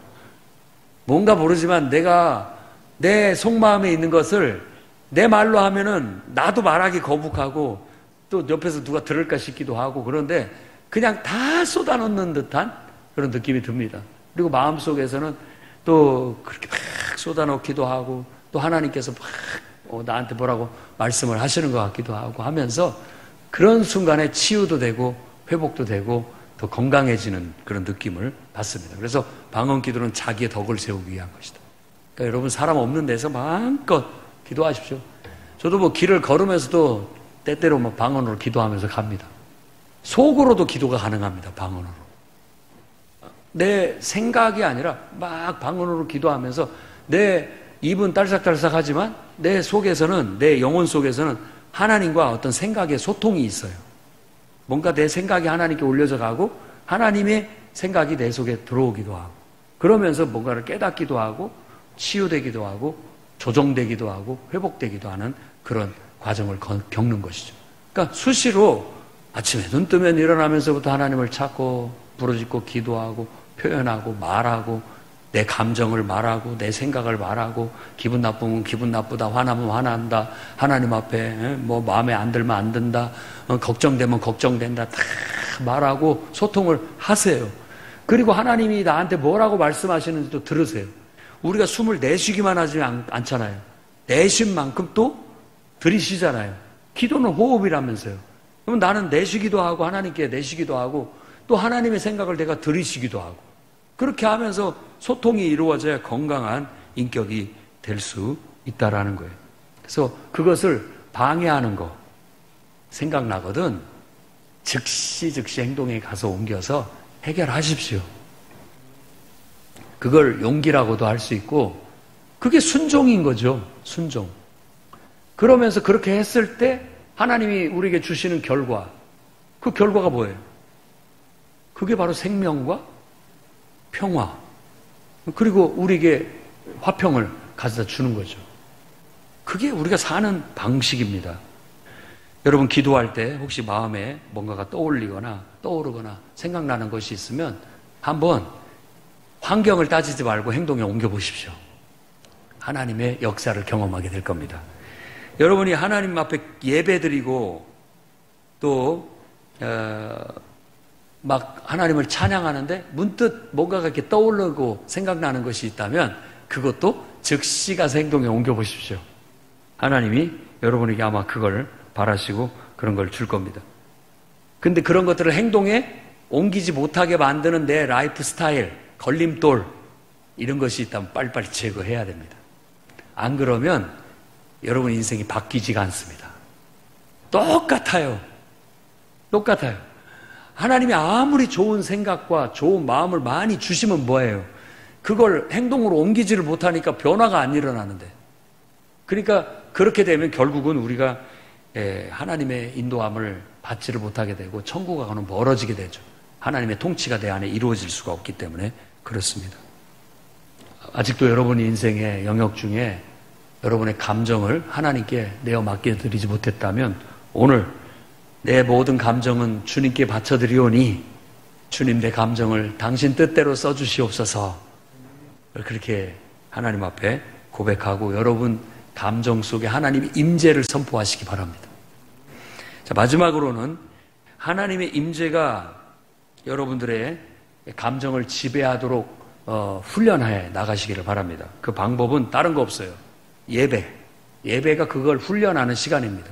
뭔가 모르지만 내가 내 속마음에 있는 것을 내 말로 하면은 나도 말하기 거북하고 또 옆에서 누가 들을까 싶기도 하고 그런데 그냥 다 쏟아놓는 듯한 그런 느낌이 듭니다. 그리고 마음속에서는 또 그렇게 막 쏟아놓기도 하고 또 하나님께서 막 나한테 뭐라고 말씀을 하시는 것 같기도 하고 하면서 그런 순간에 치유도 되고 회복도 되고 더 건강해지는 그런 느낌을 받습니다. 그래서 방언 기도는 자기의 덕을 세우기 위한 것이다. 그러니까 여러분 사람 없는 데서 마음껏 기도하십시오. 저도 뭐 길을 걸으면서도 때때로 뭐 방언으로 기도하면서 갑니다. 속으로도 기도가 가능합니다. 방언으로. 내 생각이 아니라 막 방언으로 기도하면서 내 입은 딸싹딸싹하지만 내 속에서는 내 영혼 속에서는 하나님과 어떤 생각의 소통이 있어요. 뭔가 내 생각이 하나님께 올려져 가고 하나님의 생각이 내 속에 들어오기도 하고 그러면서 뭔가를 깨닫기도 하고 치유되기도 하고 조정되기도 하고 회복되기도 하는 그런 과정을 겪는 것이죠. 그러니까 수시로 아침에 눈 뜨면 일어나면서부터 하나님을 찾고 부르짖고 기도하고 표현하고 말하고 내 감정을 말하고 내 생각을 말하고 기분 나쁘면 기분 나쁘다 화나면 화난다 하나님 앞에 뭐 마음에 안 들면 안 든다 걱정되면 걱정된다 다 말하고 소통을 하세요. 그리고 하나님이 나한테 뭐라고 말씀하시는지도 들으세요. 우리가 숨을 내쉬기만 하지 않잖아요. 내쉰 만큼 또 들이쉬잖아요. 기도는 호흡이라면서요. 그럼 나는 내쉬기도 하고 하나님께 내쉬기도 하고 또 하나님의 생각을 내가 들이쉬기도 하고 그렇게 하면서 소통이 이루어져야 건강한 인격이 될 수 있다라는 거예요. 그래서 그것을 방해하는 거 생각나거든 즉시 행동에 가서 옮겨서 해결하십시오. 그걸 용기라고도 할 수 있고 그게 순종인 거죠. 순종. 그러면서 그렇게 했을 때 하나님이 우리에게 주시는 결과 그 결과가 뭐예요? 그게 바로 생명과 평화 그리고 우리에게 화평을 가져다 주는 거죠. 그게 우리가 사는 방식입니다. 여러분 기도할 때 혹시 마음에 뭔가가 떠오르거나 생각나는 것이 있으면 한번 환경을 따지지 말고 행동에 옮겨보십시오. 하나님의 역사를 경험하게 될 겁니다. 여러분이 하나님 앞에 예배드리고 또 막 하나님을 찬양하는데 문득 뭔가가 이렇게 떠오르고 생각나는 것이 있다면 그것도 즉시 가서 행동에 옮겨보십시오. 하나님이 여러분에게 아마 그걸 바라시고 그런 걸 줄 겁니다. 근데 그런 것들을 행동에 옮기지 못하게 만드는 내 라이프 스타일, 걸림돌 이런 것이 있다면 빨리빨리 제거해야 됩니다. 안 그러면 여러분 인생이 바뀌지가 않습니다. 똑같아요. 하나님이 아무리 좋은 생각과 좋은 마음을 많이 주시면 뭐예요? 그걸 행동으로 옮기지를 못하니까 변화가 안 일어나는데. 그러니까 그렇게 되면 결국은 우리가 하나님의 인도함을 받지를 못하게 되고 천국하고는 멀어지게 되죠. 하나님의 통치가 내 안에 이루어질 수가 없기 때문에 그렇습니다. 아직도 여러분의 인생의 영역 중에 여러분의 감정을 하나님께 내어 맡겨드리지 못했다면 오늘 내 모든 감정은 주님께 바쳐드리오니 주님 내 감정을 당신 뜻대로 써주시옵소서. 그렇게 하나님 앞에 고백하고 여러분 감정 속에 하나님의 임재를 선포하시기 바랍니다. 자, 마지막으로는 하나님의 임재가 여러분들의 감정을 지배하도록 훈련해 나가시기를 바랍니다. 그 방법은 다른 거 없어요. 예배가 그걸 훈련하는 시간입니다.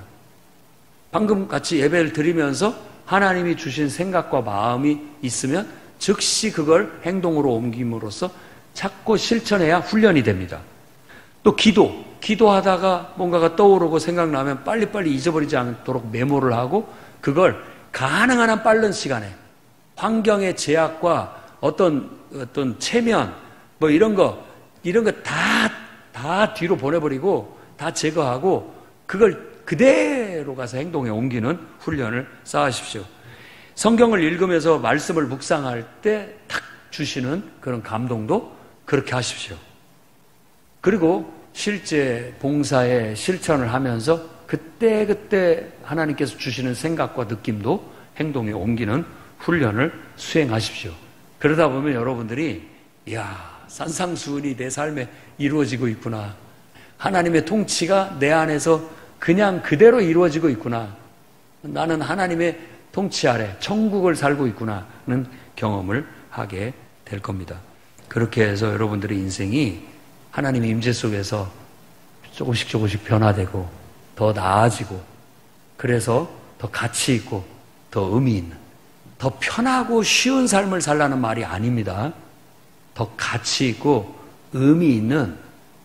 방금 같이 예배를 드리면서 하나님이 주신 생각과 마음이 있으면 즉시 그걸 행동으로 옮김으로써 찾고 실천해야 훈련이 됩니다. 또 기도하다가 뭔가가 떠오르고 생각나면 빨리빨리 잊어버리지 않도록 메모를 하고 그걸 가능한 한 빠른 시간에 환경의 제약과 어떤 체면 뭐 이런 거 다 뒤로 보내버리고 다 제거하고 그걸 그대로 가서 행동에 옮기는 훈련을 쌓으십시오. 성경을 읽으면서 말씀을 묵상할 때 탁 주시는 그런 감동도 그렇게 하십시오. 그리고 실제 봉사에 실천을 하면서 그때 하나님께서 주시는 생각과 느낌도 행동에 옮기는 훈련을 수행하십시오. 그러다 보면 여러분들이 산상수훈이 내 삶에 이루어지고 있구나. 하나님의 통치가 내 안에서 그냥 그대로 이루어지고 있구나. 나는 하나님의 통치 아래 천국을 살고 있구나는 경험을 하게 될 겁니다. 그렇게 해서 여러분들의 인생이 하나님의 임재 속에서 조금씩 변화되고 더 나아지고 그래서 더 가치 있고 더 의미 있는 더 편하고 쉬운 삶을 살라는 말이 아닙니다. 더 가치 있고 의미 있는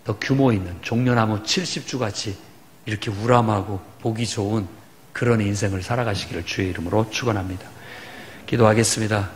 더 규모 있는 종려나무 70주 같이 이렇게 우람하고 보기 좋은 그런 인생을 살아가시기를 주의 이름으로 축원합니다. 기도하겠습니다.